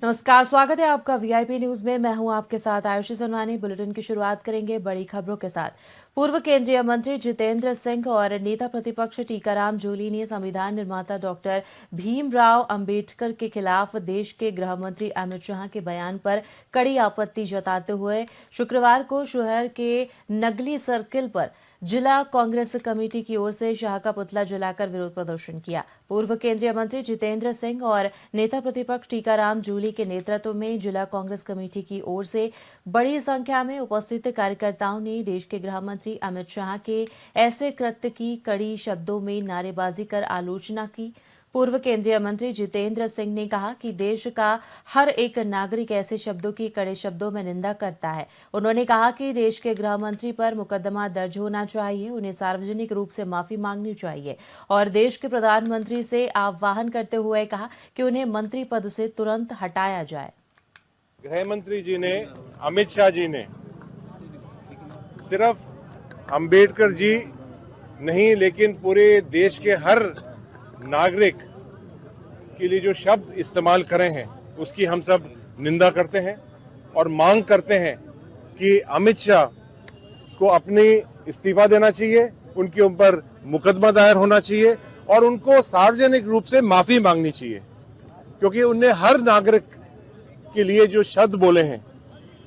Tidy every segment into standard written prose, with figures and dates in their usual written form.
नमस्कार, स्वागत है आपका वीआईपी न्यूज में। मैं हूं आपके साथ आयुषी सोनवानी। बुलेटिन की शुरुआत करेंगे बड़ी खबरों के साथ। पूर्व केंद्रीय मंत्री जितेंद्र सिंह और नेता प्रतिपक्ष टीकाराम जूली ने संविधान निर्माता डॉक्टर भीमराव अंबेडकर के खिलाफ देश के गृह मंत्री अमित शाह के बयान पर कड़ी आपत्ति जताते हुए शुक्रवार को शहर के नगली सर्किल पर जिला कांग्रेस कमेटी की ओर से शाह का पुतला जलाकर विरोध प्रदर्शन किया। पूर्व केंद्रीय मंत्री जितेंद्र सिंह और नेता प्रतिपक्ष टीकाराम जूली के नेतृत्व में जिला कांग्रेस कमेटी की ओर से बड़ी संख्या में उपस्थित कार्यकर्ताओं ने देश के गृह मंत्री अमित शाह के ऐसे कृत्य की कड़ी शब्दों में नारेबाजी कर आलोचना की। पूर्व केंद्रीय मंत्री जितेंद्र सिंह ने कहा कि देश का हर एक नागरिक ऐसे शब्दों की कड़े शब्दों में निंदा करता है। उन्होंने कहा कि देश के गृह मंत्री पर मुकदमा दर्ज होना चाहिए, उन्हें सार्वजनिक रूप से माफी मांगनी चाहिए और देश के प्रधानमंत्री से आह्वान करते हुए कहा कि उन्हें मंत्री पद से तुरंत हटाया जाए। गृह मंत्री जी ने, अमित शाह जी ने सिर्फ अंबेडकर जी नहीं लेकिन पूरे देश के हर नागरिक के लिए जो शब्द इस्तेमाल करे हैं उसकी हम सब निंदा करते हैं और मांग करते हैं कि अमित शाह को अपनी इस्तीफा देना चाहिए, उनके ऊपर मुकदमा दायर होना चाहिए और उनको सार्वजनिक रूप से माफी मांगनी चाहिए, क्योंकि उनने हर नागरिक के लिए जो शब्द बोले हैं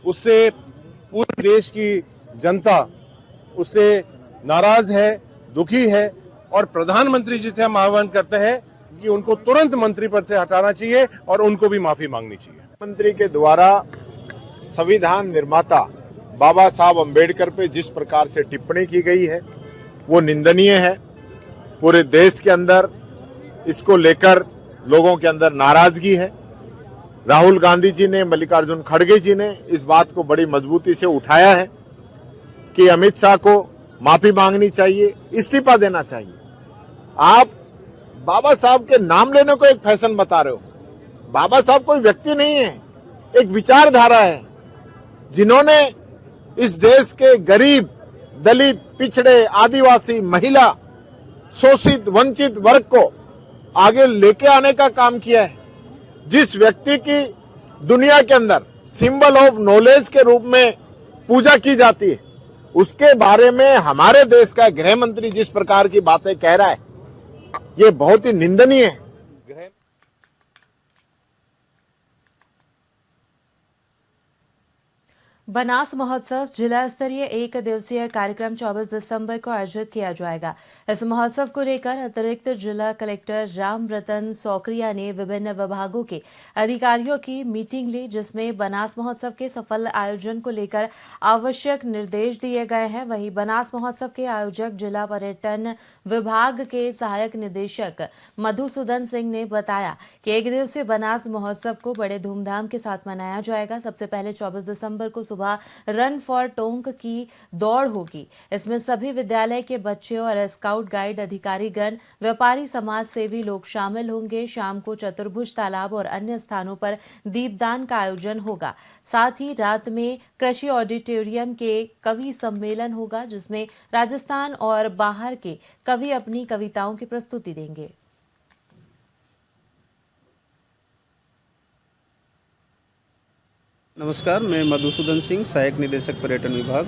उससे पूरे देश की जनता उससे नाराज है, दुखी है और प्रधानमंत्री जी से हम आह्वान करते हैं कि उनको तुरंत मंत्री पद से हटाना चाहिए और उनको भी माफी मांगनी चाहिए। मंत्री के द्वारा संविधान निर्माता बाबा साहब अम्बेडकर पे जिस प्रकार से टिप्पणी की गई है वो निंदनीय है। पूरे देश के अंदर इसको लेकर लोगों के अंदर नाराजगी है। राहुल गांधी जी ने, मल्लिकार्जुन खड़गे जी ने इस बात को बड़ी मजबूती से उठाया है कि अमित शाह को माफी मांगनी चाहिए, इस्तीफा देना चाहिए। आप बाबा साहब के नाम लेने को एक फैशन बता रहे हो। बाबा साहब कोई व्यक्ति नहीं है, एक विचारधारा है जिन्होंने इस देश के गरीब, दलित, पिछड़े, आदिवासी, महिला, शोषित, वंचित वर्ग को आगे लेके आने का काम किया है। जिस व्यक्ति की दुनिया के अंदर सिंबल ऑफ नॉलेज के रूप में पूजा की जाती है, उसके बारे में हमारे देश का गृह मंत्री जिस प्रकार की बातें कह रहा है ये बहुत ही निंदनीय है। बनास महोत्सव जिला स्तरीय एक दिवसीय कार्यक्रम 24 दिसंबर को आयोजित किया जाएगा। इस महोत्सव को लेकर अतिरिक्त जिला कलेक्टर राम रतन सौकरिया ने विभिन्न विभागों के अधिकारियों की मीटिंग ली, जिसमें बनास महोत्सव के सफल आयोजन को लेकर आवश्यक निर्देश दिए गए हैं। वहीं बनास महोत्सव के आयोजक जिला पर्यटन विभाग के सहायक निदेशक मधुसूदन सिंह ने बताया कि एक दिवसीय बनास महोत्सव को बड़े धूमधाम के साथ मनाया जाएगा। सबसे पहले 24 दिसंबर को सुबह रन फॉर टोंक की दौड़ होगी। इसमें सभी विद्यालय के बच्चे और स्काउट गाइड अधिकारीगण, व्यापारी, समाज सेवी लोग शामिल होंगे। शाम को चतुर्भुज तालाब और अन्य स्थानों पर दीपदान का आयोजन होगा। साथ ही रात में कृषि ऑडिटोरियम के कवि सम्मेलन होगा, जिसमें राजस्थान और बाहर के कवि अपनी कविताओं की प्रस्तुति देंगे। नमस्कार, मैं मधुसूदन सिंह, सहायक निदेशक पर्यटन विभाग।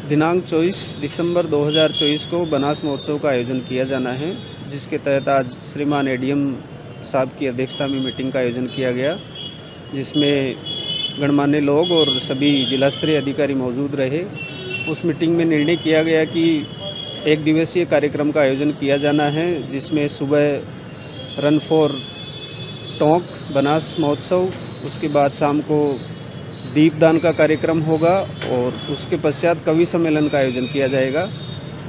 दिनांक 24 दिसंबर 2024 को बनास महोत्सव का आयोजन किया जाना है, जिसके तहत आज श्रीमान एडीएम साहब की अध्यक्षता में मीटिंग का आयोजन किया गया, जिसमें गणमान्य लोग और सभी जिला स्तरीय अधिकारी मौजूद रहे। उस मीटिंग में निर्णय किया गया कि एक दिवसीय कार्यक्रम का आयोजन किया जाना है, जिसमें सुबह रन फॉर टोंक बनास महोत्सव, उसके बाद शाम को दीपदान का कार्यक्रम होगा और उसके पश्चात कवि सम्मेलन का आयोजन किया जाएगा।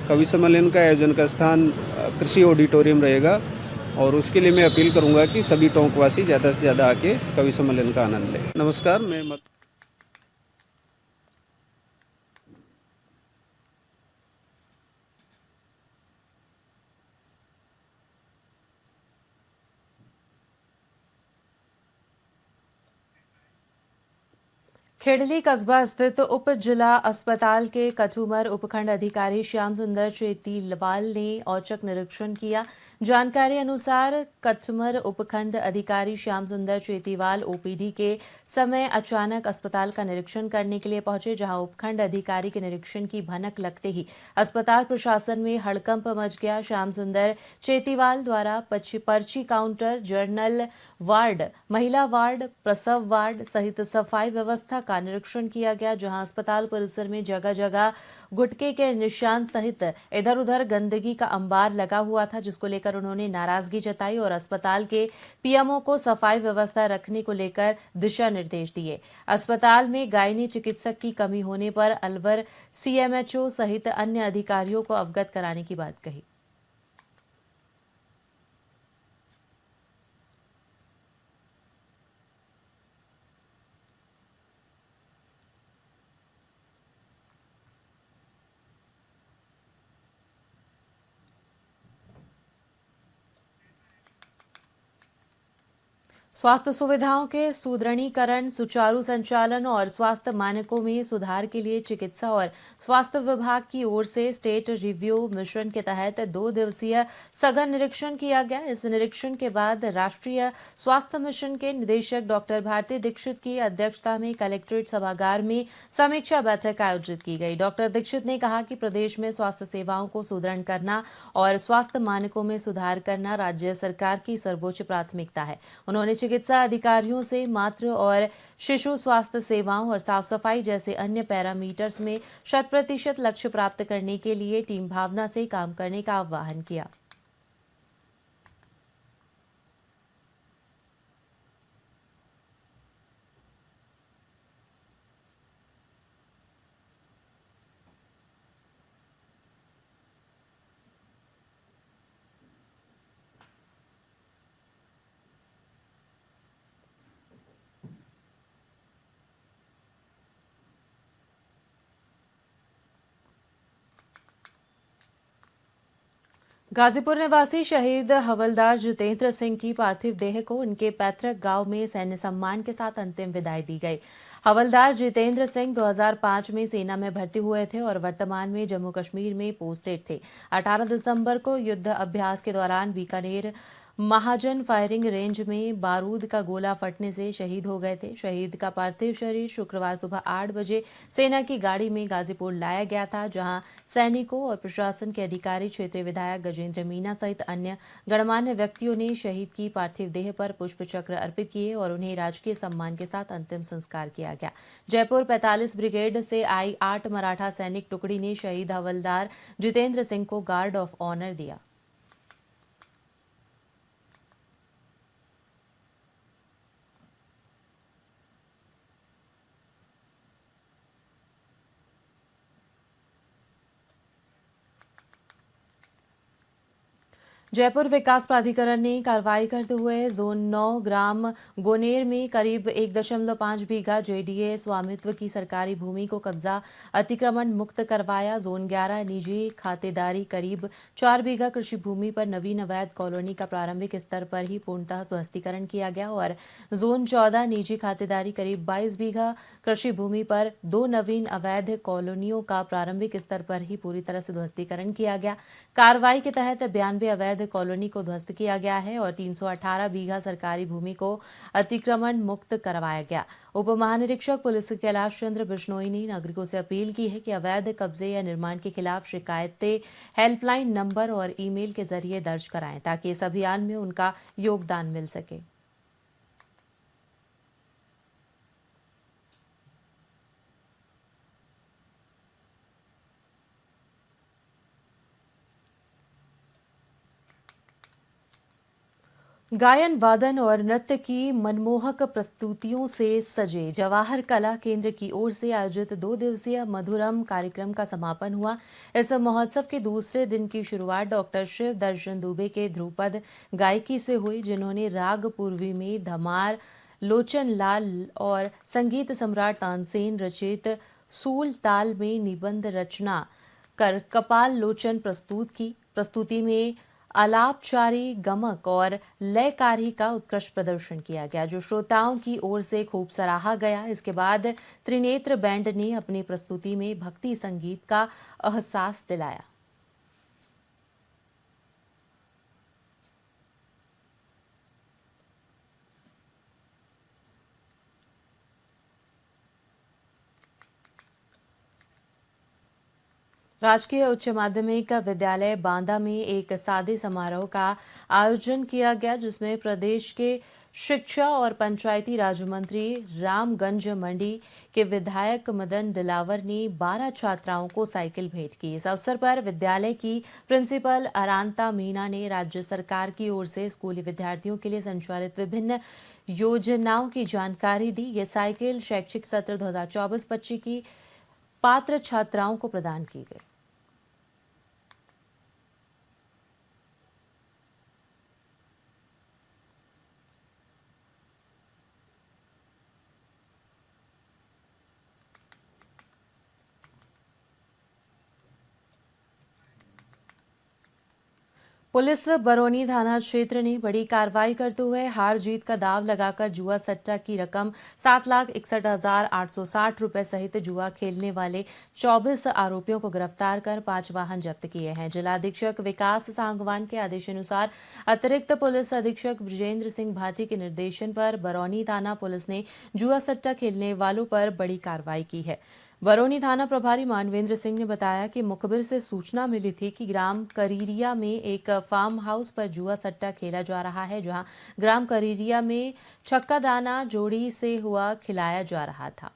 कवि सम्मेलन का आयोजन का स्थान कृषि ऑडिटोरियम रहेगा और उसके लिए मैं अपील करूंगा कि सभी टोंकवासी ज़्यादा से ज़्यादा आके कवि सम्मेलन का आनंद लें। नमस्कार, मैं खेड़ली कस्बा स्थित उप जिला अस्पताल के कठुमर उपखंड अधिकारी श्याम सुंदर चेतीवाल ने औचक निरीक्षण किया। जानकारी अनुसार कठुमर उपखंड अधिकारी श्याम सुंदर चेतीवाल ओपीडी के समय अचानक अस्पताल का निरीक्षण करने के लिए पहुंचे, जहां उपखंड अधिकारी के निरीक्षण की भनक लगते ही अस्पताल प्रशासन में हड़कंप मच गया। श्याम सुंदर चेतीवाल द्वारा पर्ची काउंटर, जर्नल वार्ड, महिला वार्ड, प्रसव वार्ड सहित सफाई व्यवस्था का निरीक्षण किया गया, जहां अस्पताल परिसर में जगह जगह गुटखे के निशान सहित इधर उधर गंदगी का अंबार लगा हुआ था, जिसको लेकर उन्होंने नाराजगी जताई और अस्पताल के पीएमओ को सफाई व्यवस्था रखने को लेकर दिशा निर्देश दिए। अस्पताल में गायनी चिकित्सक की कमी होने पर अलवर सीएमएचओ सहित अन्य अधिकारियों को अवगत कराने की बात कही। स्वास्थ्य सुविधाओं के सुदृढ़ीकरण, सुचारू संचालन और स्वास्थ्य मानकों में सुधार के लिए चिकित्सा और स्वास्थ्य विभाग की ओर से स्टेट रिव्यू मिशन के तहत 2 दिवसीय सघन निरीक्षण किया गया। इस निरीक्षण के बाद राष्ट्रीय स्वास्थ्य मिशन के निदेशक डॉक्टर भारती दीक्षित की अध्यक्षता में कलेक्ट्रेट सभागार में समीक्षा बैठक आयोजित की गई। डॉक्टर दीक्षित ने कहा कि प्रदेश में स्वास्थ्य सेवाओं को सुदृढ़ करना और स्वास्थ्य मानकों में सुधार करना राज्य सरकार की सर्वोच्च प्राथमिकता है। उन्होंने चिकित्सा अधिकारियों से मातृ और शिशु स्वास्थ्य सेवाओं और साफ सफाई जैसे अन्य पैरामीटर्स में 100% लक्ष्य प्राप्त करने के लिए टीम भावना से काम करने का आह्वान किया। गाजीपुर निवासी शहीद हवलदार जितेंद्र सिंह की पार्थिव देह को उनके पैतृक गांव में सैन्य सम्मान के साथ अंतिम विदाई दी गई। हवलदार जितेंद्र सिंह 2005 में सेना में भर्ती हुए थे और वर्तमान में जम्मू कश्मीर में पोस्टेड थे। 18 दिसंबर को युद्ध अभ्यास के दौरान बीकानेर महाजन फायरिंग रेंज में बारूद का गोला फटने से शहीद हो गए थे। शहीद का पार्थिव शरीर शुक्रवार सुबह 8 बजे सेना की गाड़ी में गाजीपुर लाया गया था, जहां सैनिकों और प्रशासन के अधिकारी, क्षेत्रीय विधायक गजेंद्र मीना सहित अन्य गणमान्य व्यक्तियों ने शहीद की पार्थिव देह पर पुष्प चक्र अर्पित किए और उन्हें राजकीय सम्मान के साथ अंतिम संस्कार किया गया। जयपुर 45 ब्रिगेड से आई 8 मराठा सैनिक टुकड़ी ने शहीद हवलदार जितेंद्र सिंह को गार्ड ऑफ ऑनर दिया। जयपुर विकास प्राधिकरण ने कार्रवाई करते हुए जोन 9 ग्राम गोनेर में करीब 1.5 बीघा जेडीए स्वामित्व की सरकारी भूमि को कब्जा अतिक्रमण मुक्त करवाया। जोन 11 निजी खातेदारी करीब 4 बीघा कृषि भूमि पर नवीन अवैध कॉलोनी का प्रारंभिक स्तर पर ही पूर्णतः ध्वस्तीकरण किया गया और जोन 14 निजी खातेदारी करीब 22 बीघा कृषि भूमि पर 2 नवीन अवैध कॉलोनियों का प्रारंभिक स्तर पर ही पूरी तरह से ध्वस्तीकरण किया गया। कार्रवाई के तहत 92 अवैध कॉलोनी को ध्वस्त किया गया है और 318 बीघा सरकारी भूमि को अतिक्रमण मुक्त करवाया गया। उप महानिरीक्षक पुलिस कैलाश चंद्र बिश्नोई ने नागरिकों से अपील की है कि अवैध कब्जे या निर्माण के खिलाफ शिकायतें हेल्पलाइन नंबर और ईमेल के जरिए दर्ज कराएं, ताकि इस अभियान में उनका योगदान मिल सके। गायन, वादन और नृत्य की मनमोहक प्रस्तुतियों से सजे जवाहर कला केंद्र की ओर से आयोजित 2 दिवसीय मधुरम कार्यक्रम का समापन हुआ। इस महोत्सव के दूसरे दिन की शुरुआत डॉक्टर शिव दर्शन दुबे के ध्रुपद गायकी से हुई, जिन्होंने राग पूर्वी में धमार, लोचन लाल और संगीत सम्राट तानसेन रचित सूल ताल में निबंध रचना कर कपाल लोचन प्रस्तुत की। प्रस्तुति में आलापचारी, गमक और लयकारी का उत्कृष्ट प्रदर्शन किया गया, जो श्रोताओं की ओर से खूब सराहा गया। इसके बाद त्रिनेत्र बैंड ने अपनी प्रस्तुति में भक्ति संगीत का एहसास दिलाया। राजकीय उच्च माध्यमिक विद्यालय बांदा में एक सादे समारोह का आयोजन किया गया, जिसमें प्रदेश के शिक्षा और पंचायती राज मंत्री रामगंज मंडी के विधायक मदन दिलावर ने 12 छात्राओं को साइकिल भेंट की। इस अवसर पर विद्यालय की प्रिंसिपल अरांता मीना ने राज्य सरकार की ओर से स्कूली विद्यार्थियों के लिए संचालित विभिन्न योजनाओं की जानकारी दी। ये साइकिल शैक्षिक सत्र 2024-25 की पात्र छात्राओं को प्रदान की गई। पुलिस बरौनी थाना क्षेत्र ने बड़ी कार्रवाई करते हुए हार जीत का दाव लगाकर जुआ सट्टा की रकम 7,61,860 रुपए सहित जुआ खेलने वाले 24 आरोपियों को गिरफ्तार कर 5 वाहन जब्त किए हैं। जिलाधीक्षक विकास सांगवान के आदेशानुसार अतिरिक्त पुलिस अधीक्षक ब्रजेंद्र सिंह भाटी के निर्देशन पर बरौनी थाना पुलिस ने जुआ सट्टा खेलने वालों पर बड़ी कार्रवाई की है। बरौनी थाना प्रभारी मानवेंद्र सिंह ने बताया कि मुखबिर से सूचना मिली थी कि ग्राम करीरिया में एक फार्म हाउस पर जुआ सट्टा खेला जा रहा है, जहां ग्राम करीरिया में छक्का दाना जोड़ी से हुआ खिलाया जा रहा था।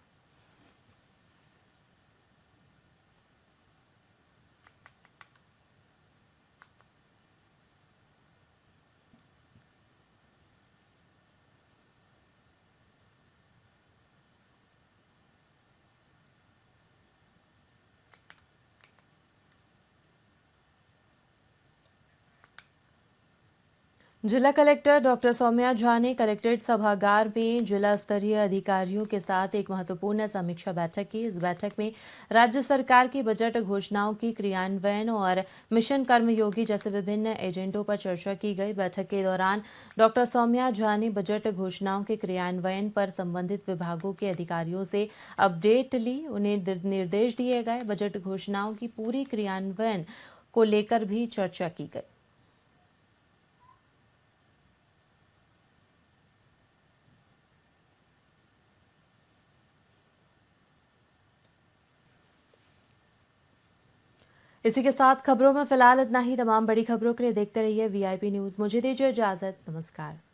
जिला कलेक्टर डॉक्टर सौम्या झा ने कलेक्ट्रेट सभागार में जिला स्तरीय अधिकारियों के साथ एक महत्वपूर्ण समीक्षा बैठक की। इस बैठक में राज्य सरकार की बजट घोषणाओं की क्रियान्वयन और मिशन कर्मयोगी जैसे विभिन्न एजेंडों पर चर्चा की गई। बैठक के दौरान डॉक्टर सौम्या झा ने बजट घोषणाओं के क्रियान्वयन पर संबंधित विभागों के अधिकारियों से अपडेट ली। उन्हें निर्देश दिए गए। बजट घोषणाओं की पूरी क्रियान्वयन को लेकर भी चर्चा की गई। इसी के साथ खबरों में फिलहाल इतना ही। तमाम बड़ी खबरों के लिए देखते रहिए VIP न्यूज़। मुझे दीजिए इजाजत। नमस्कार।